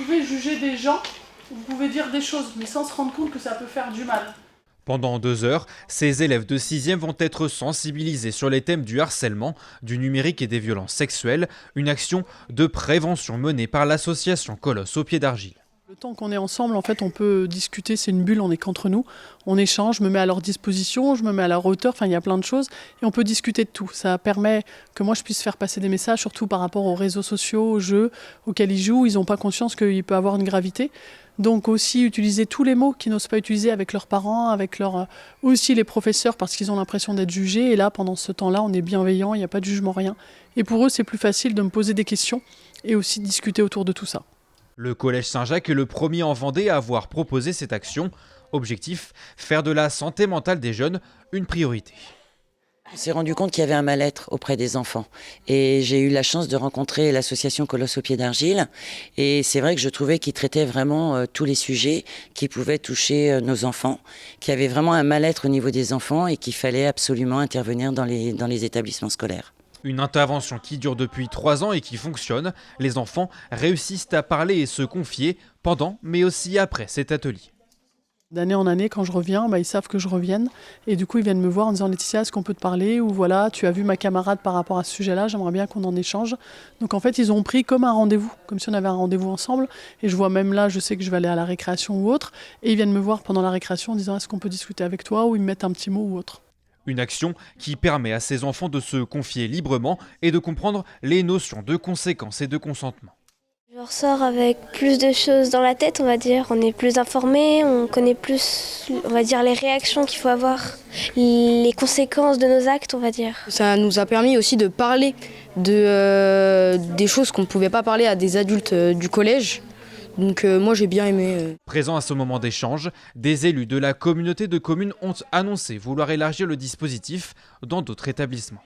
pouvez juger des gens, vous pouvez dire des choses, mais sans se rendre compte que ça peut faire du mal. Pendant 2 heures, ces élèves de 6e vont être sensibilisés sur les thèmes du harcèlement, du numérique et des violences sexuelles, une action de prévention menée par l'association Colosse au pied d'argile. Le temps qu'on est ensemble, en fait, on peut discuter, c'est une bulle, on est qu'entre nous, on échange, je me mets à leur disposition, je me mets à leur hauteur, enfin il y a plein de choses et on peut discuter de tout. Ça permet que moi je puisse faire passer des messages, surtout par rapport aux réseaux sociaux, aux jeux auxquels ils jouent, ils n'ont pas conscience qu'il peut avoir une gravité. Donc aussi utiliser tous les mots qu'ils n'osent pas utiliser avec leurs parents, avec aussi les professeurs parce qu'ils ont l'impression d'être jugés. Et là, pendant ce temps-là, on est bienveillant, il n'y a pas de jugement, rien. Et pour eux, c'est plus facile de me poser des questions et aussi de discuter autour de tout ça. Le Collège Saint-Jacques est le premier en Vendée à avoir proposé cette action. Objectif, faire de la santé mentale des jeunes une priorité. On s'est rendu compte qu'il y avait un mal-être auprès des enfants. Et j'ai eu la chance de rencontrer l'association Colosse au pied d'argile. Et c'est vrai que je trouvais qu'ils traitaient vraiment tous les sujets qui pouvaient toucher nos enfants, qu'il y avait vraiment un mal-être au niveau des enfants et qu'il fallait absolument intervenir dans les établissements scolaires. Une intervention qui dure depuis 3 ans et qui fonctionne. Les enfants réussissent à parler et se confier pendant, mais aussi après cet atelier. D'année en année, quand je reviens, ils savent que je revienne. Et du coup, ils viennent me voir en disant « Laetitia, est-ce qu'on peut te parler ?» ou « Voilà, tu as vu ma camarade par rapport à ce sujet-là, j'aimerais bien qu'on en échange. » Donc en fait, ils ont pris comme un rendez-vous, comme si on avait un rendez-vous ensemble. Et je vois même là, je sais que je vais aller à la récréation ou autre. Et ils viennent me voir pendant la récréation en disant « Est-ce qu'on peut discuter avec toi ?» ou ils me mettent un petit mot ou autre. Une action qui permet à ces enfants de se confier librement et de comprendre les notions de conséquences et de consentement. Je ressors avec plus de choses dans la tête, on va dire. On est plus informé, on connaît plus, on va dire, les réactions qu'il faut avoir, les conséquences de nos actes, on va dire. Ça nous a permis aussi de parler des choses qu'on ne pouvait pas parler à des adultes du collège. Donc moi j'ai bien aimé. Présent à ce moment d'échange, des élus de la communauté de communes ont annoncé vouloir élargir le dispositif dans d'autres établissements.